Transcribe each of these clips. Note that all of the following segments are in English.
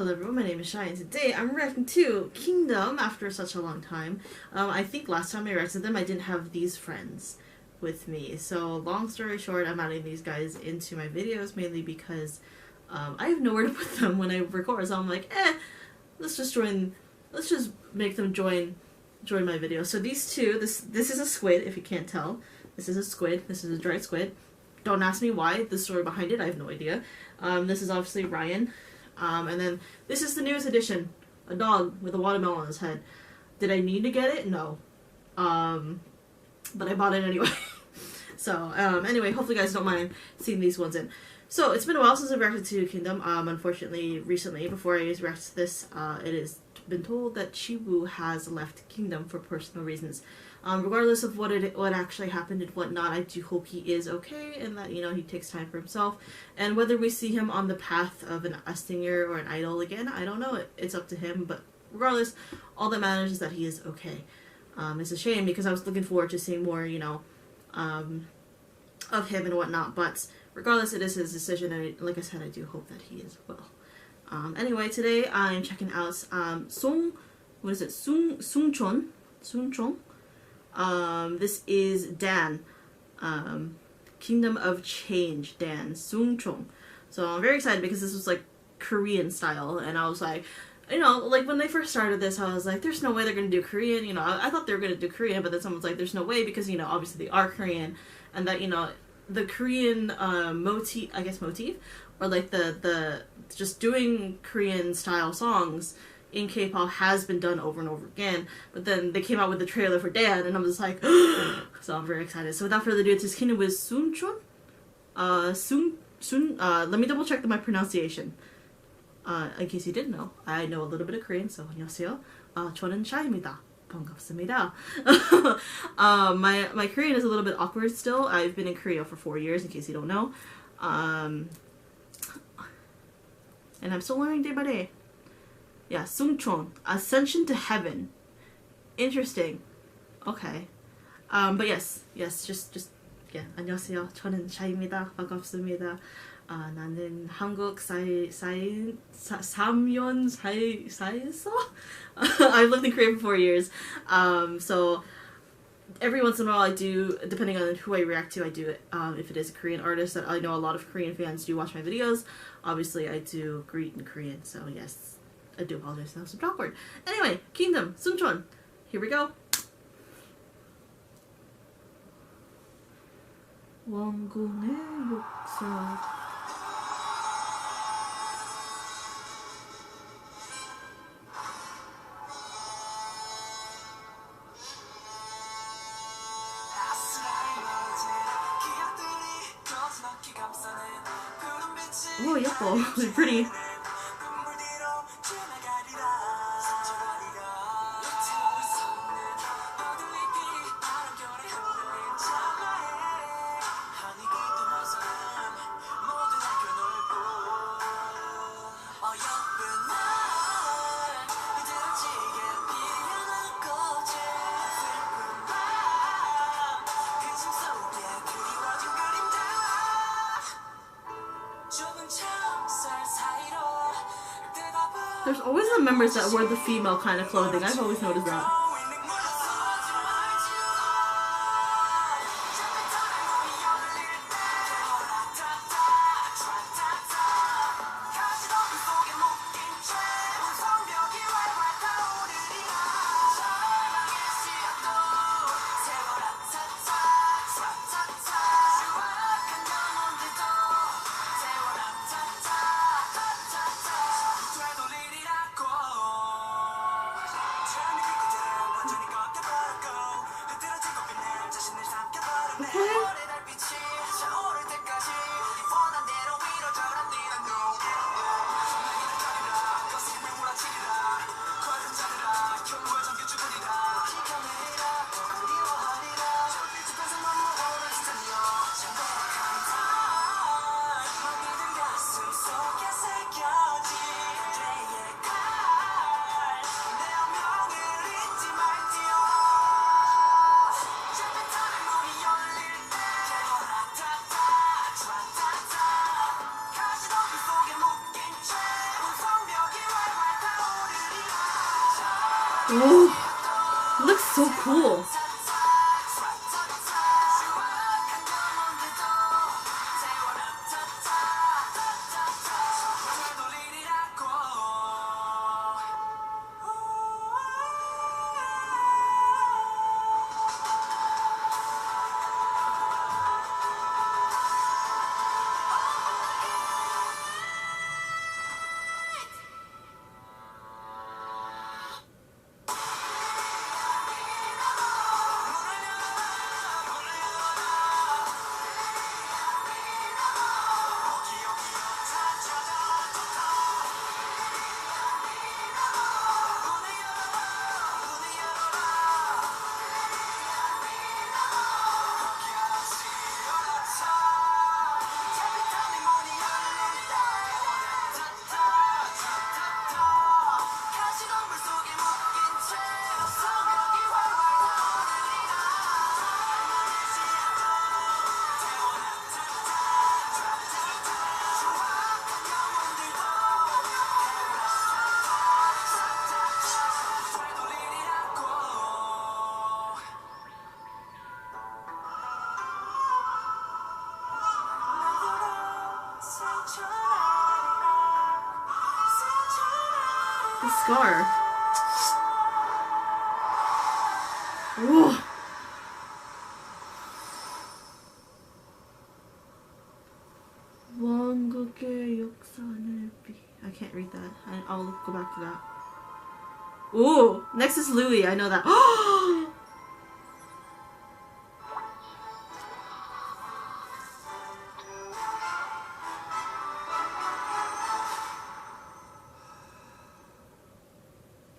Hello everyone, my name is Shai and today I'm reacting to Kingdom after such a long time. I think last time I reacted to them I didn't have these friends with me. So long story short, I'm adding these guys into my videos mainly because I have nowhere to put them when I record. So I'm like, let's just make them join my video. So these two, this is a squid if you can't tell. This is a squid, this is a dried squid. Don't ask me why, the story behind it, I have no idea. This is obviously Ryan. And then this is the newest addition, a dog with a watermelon on his head. Did I need to get it? No. But I bought it anyway. So, anyway, hopefully you guys don't mind seeing these ones in. So, it's been a while since I reacted to Kingdom. Unfortunately, recently, before I reacted to this, it has been told that Chiwoo has left Kingdom for personal reasons. Regardless of what actually happened and whatnot, I do hope he is okay and that, you know, he takes time for himself. And whether we see him on the path of a singer or an idol again, I don't know. It's up to him. But regardless, all that matters is that he is okay. It's a shame because I was looking forward to seeing more, you know, of him and whatnot. But regardless, it is his decision. And like I said, I do hope that he is well. Anyway, today I'm checking out Sungchon. This is Dan, Kingdom of Change, Dan Sungchon. So I'm very excited because this was like Korean style, and I was like, you know, like when they first started this, I was like, there's no way they're gonna do Korean. You know, I thought they were gonna do Korean, but then someone's like, there's no way because, you know, obviously they are Korean, and that, you know, the Korean motif, or like the just doing Korean style songs in K-pop has been done over and over again. But then they came out with the trailer for Dan, and I'm just like, so I'm very excited. So without further ado, it's Kingdom with Sunchon. Let me double check my pronunciation. In case you didn't know, I know a little bit of Korean, so 안녕하세요. 저는 샤입니다. 반갑습니다. My Korean is a little bit awkward still. I've been in Korea for 4 years, in case you don't know. And I'm still learning day by day. Yeah, Sungchon, Ascension to Heaven. Interesting. Okay. But yes, just yeah. 안녕하세요. 저는 샤입니다. 반갑습니다. 나는 한국 사이에서. I've lived in Korea for 4 years. So every once in a while I do, depending on who I react to, I do it. If it is a Korean artist, that I know a lot of Korean fans do watch my videos. Obviously, I do greet in Korean, so yes. I do apologize, that was awkward. Anyway, Kingdom, Sunchon. Here we go. 왕군의 역사. Oh, 예뻐. Pretty. There's always the members that wear the female kind of clothing. I've always noticed that. Oh, it looks so cool. The scar. Whoa. I can't read that. I'll go back to that. Ooh, next is Louis. I know that.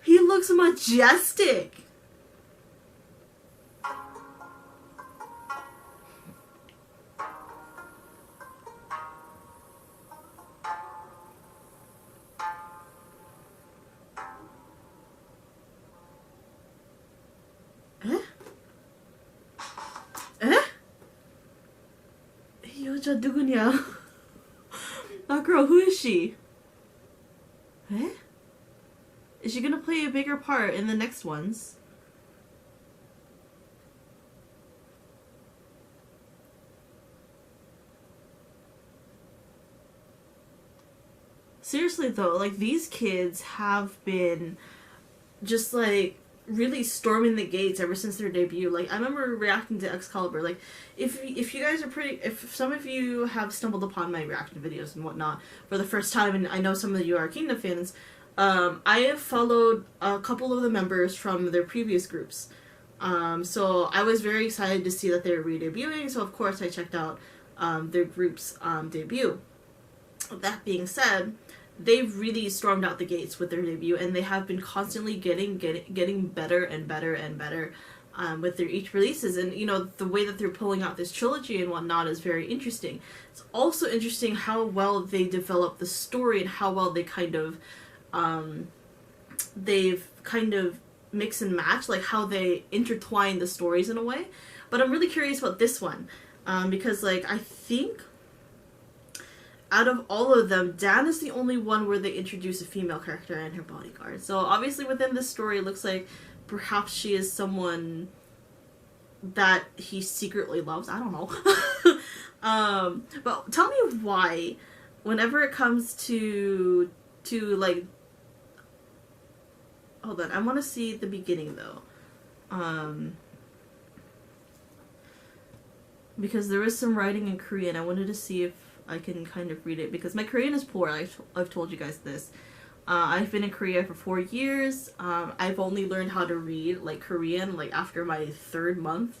He looks majestic. 이 여자 누구냐? Girl, who is she? Is she gonna play a bigger part in the next ones? Seriously though, like, these kids have been just like really storming the gates ever since their debut. Like, I remember reacting to Excalibur. Like, if you guys are if some of you have stumbled upon my reaction videos and whatnot for the first time, and I know some of you are Kingdom fans, I have followed a couple of the members from their previous groups. So I was very excited to see that they were re-debuting, so of course I checked out their group's debut. That being said, they've really stormed out the gates with their debut, and they have been constantly getting better and better and better with their each releases. And you know, the way that they're pulling out this trilogy and whatnot is very interesting. It's also interesting how well they develop the story and how well they they've kind of mix and match, like how they intertwine the stories in a way. But I'm really curious about this one because, like, I think out of all of them, Dan is the only one where they introduce a female character and her bodyguard. So obviously within this story, it looks like perhaps she is someone that he secretly loves. I don't know. But tell me why, whenever it comes to like, hold on, I want to see the beginning though. Because there is some writing in Korean. I wanted to see if I can kind of read it, because my Korean is poor. I've told you guys this. I've been in Korea for 4 years. I've only learned how to read like Korean like after my third month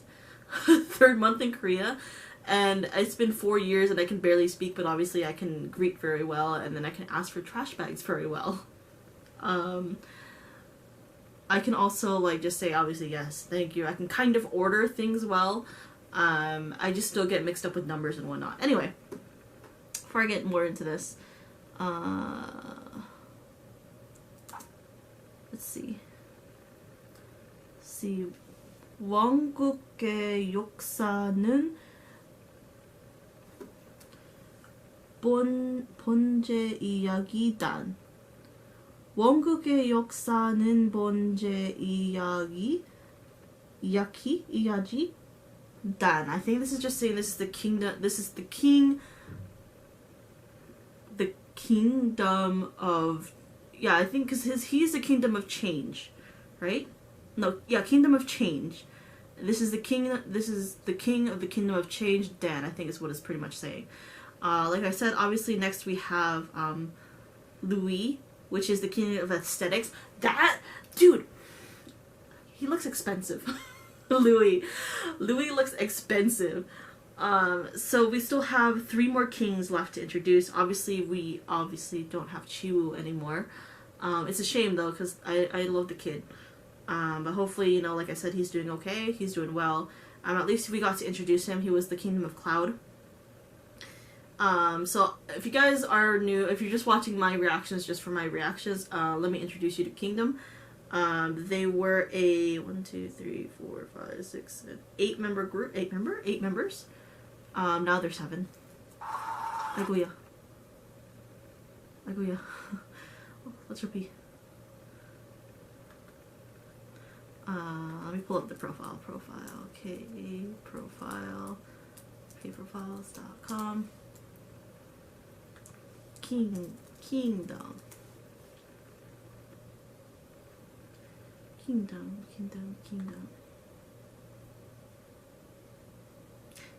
in Korea, and it's been 4 years and I can barely speak, but obviously I can greet very well, and then I can ask for trash bags very well. I can also like just say obviously yes, thank you. I can kind of order things well. I just still get mixed up with numbers and whatnot. Anyway, before I get more into this, let's see. 왕국의 역사는 번제 이야기단. 원국의 역사는 번제 이야기 Dan. I think this is just saying this is the kingdom. This is the kingdom of, yeah, I think because he's the kingdom of change, right? No, yeah, kingdom of change. This is the king. This is the king of the kingdom of change. Dan, I think is what it's pretty much saying. Like I said, obviously next we have Louis, which is the king of aesthetics. That dude, he looks expensive. Louis looks expensive. So we still have 3 more kings left to introduce. We obviously don't have Chiwoo anymore. It's a shame though, because I love the kid. But hopefully, you know, like I said, he's doing okay. He's doing well. At least we got to introduce him. He was the Kingdom of Cloud. So if you guys are new, if you're just watching my reactions just for my reactions, let me introduce you to Kingdom. They were a 8 member group. 8 members. Now they're 7. 아이고야. Let's repeat. Let me pull up the profile. Kprofiles.com. Kingdom.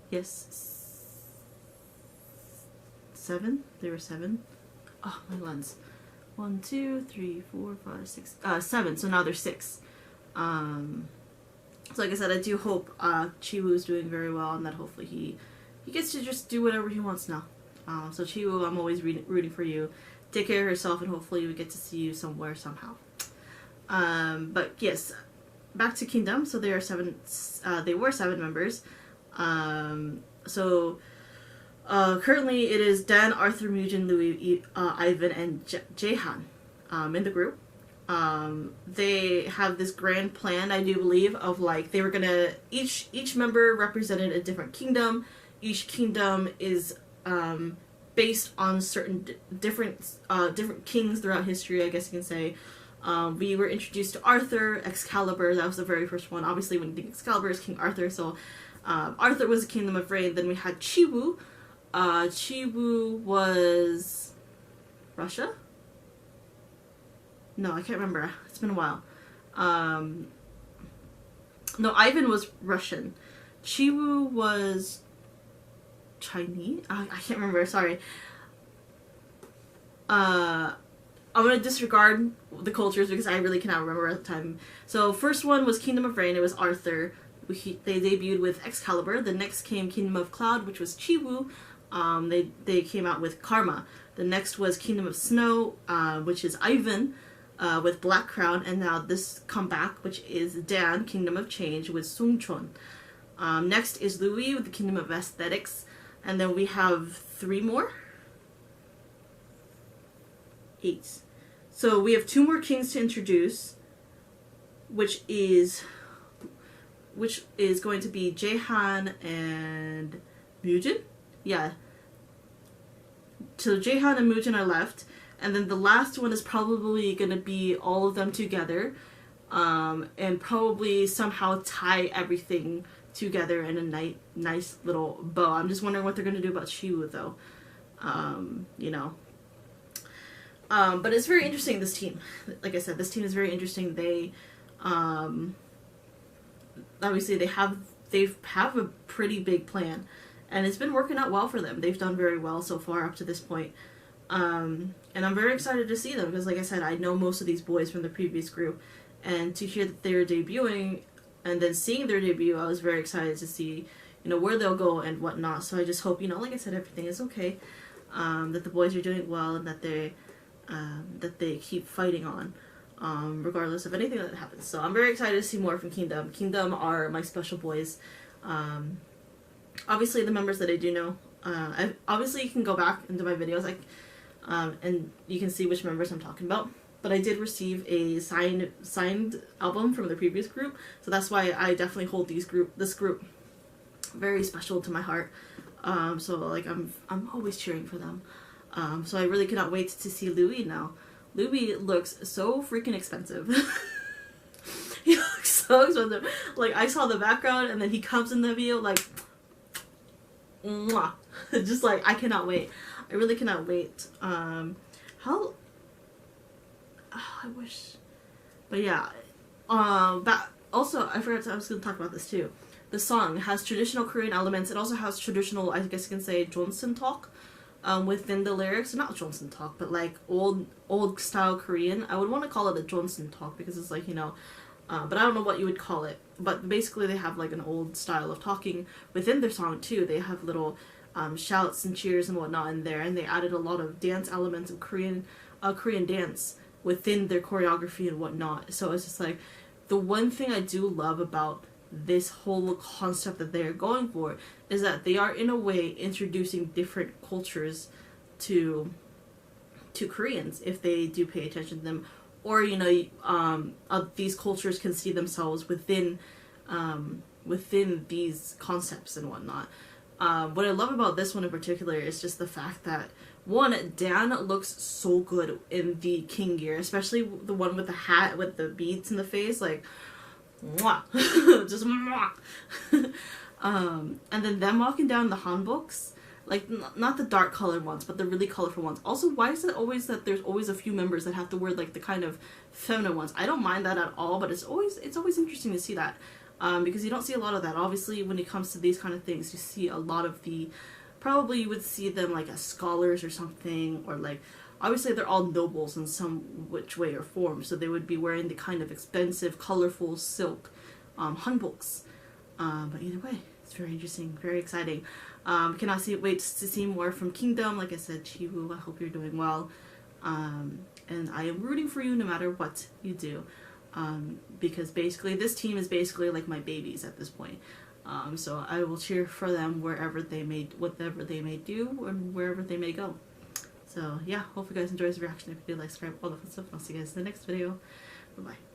Yes. 7? There were 7. Oh, my lens. 1, 2, 3, 4, 5, 6. 7. So now there's 6. So like I said, I do hope Chiwoo is doing very well, and that hopefully he gets to just do whatever he wants now. So Chiwoo, I'm always rooting for you. Take care of yourself, and hopefully we get to see you somewhere somehow. But yes, back to Kingdom. So there are 7. They were 7 members. Currently it is Dan, Arthur, Mujin, Louis, Ivan, and Jaehan in the group. They have this grand plan, I do believe, of like they were gonna each member represented a different kingdom. Each kingdom is based on certain different kings throughout history, I guess you can say. We were introduced to Arthur, Excalibur. That was the very first one. Obviously, when you think Excalibur is King Arthur, so Arthur was the Kingdom of Rain. Then we had Chiwoo. Chiwoo was Russia? No, I can't remember. It's been a while. No, Ivan was Russian. Chiwoo was Chinese? I can't remember, sorry. I'm gonna disregard the cultures because I really cannot remember at the time. So first one was Kingdom of Rain. It was Arthur. They debuted with Excalibur. The next came Kingdom of Cloud, which was Chiwoo. They came out with Karma. The next was Kingdom of Snow, which is Ivan, with Black Crown. And now this comeback, which is Dan, Kingdom of Change, with Sungchon. Next is Louis with the Kingdom of Aesthetics. And then we have 3 more. 8. So we have 2 more kings to introduce, which is going to be Jaehan and Mujin. Yeah. So Jaehan and Mujin are left, and then the last one is probably going to be all of them together, and probably somehow tie everything together in a nice little bow. I'm just wondering what they're going to do about Chiwoo, though. You know. But it's very interesting, this team. Like I said, this team is very interesting. They, obviously they have a pretty big plan, and it's been working out well for them. They've done very well so far up to this point. And I'm very excited to see them because, like I said, I know most of these boys from the previous group, and to hear that they're debuting and then seeing their debut, I was very excited to see, you know, where they'll go and whatnot. So I just hope, you know, like I said, everything is okay, that the boys are doing well, and that they keep fighting on, regardless of anything that happens. So I'm very excited to see more from Kingdom. Kingdom are my special boys. Obviously the members that I do know, obviously you can go back into my videos, and you can see which members I'm talking about. But I did receive a signed album from the previous group, so that's why I definitely hold this group very special to my heart. So like I'm always cheering for them. So I really cannot wait to see Louis now. Luby looks so freaking expensive. He looks so expensive. Like, I saw the background and then he comes in the video like, mwah. Just like, I cannot wait. I really cannot wait. How, oh, I wish, but yeah. But also, I forgot I was going to talk about this too. The song has traditional Korean elements. It also has traditional, I guess you can say, Johnson talk within the lyrics. Not Johnson talk, but like old style Korean. I would want to call it a Johnson talk because it's like, you know, but I don't know what you would call it. But basically they have like an old style of talking within their song too. They have little shouts and cheers and whatnot in there, and they added a lot of dance elements of Korean dance within their choreography and whatnot. So it's just like, the one thing I do love about this whole concept that they're going for is that they are in a way introducing different cultures to Koreans if they do pay attention to them, or you know, these cultures can see themselves within these concepts and whatnot. What I love about this one in particular is just the fact that, one, Dan looks so good in the king gear, especially the one with the hat with the beads in the face, like, mwah. Just mwah. And then them walking down the hanboks, like, not the dark colored ones, but the really colorful ones. Also, why is it always that there's always a few members that have to wear like the kind of feminine ones? I don't mind that at all, but it's always interesting to see that. Because you don't see a lot of that. Obviously, when it comes to these kind of things, you see a lot of the, probably you would see them like as scholars or something, or like, obviously they're all nobles in some which way or form, so they would be wearing the kind of expensive, colorful silk hanboks. But either way, it's very interesting, very exciting. Cannot wait to see more from Kingdom. Like I said, Chiwoo, I hope you're doing well. And I am rooting for you no matter what you do. Because basically this team is basically like my babies at this point. So I will cheer for them whatever they may do and wherever they may go. So yeah, hope you guys enjoy this reaction. If you do, like, subscribe, all the fun stuff, and I'll see you guys in the next video. Bye bye.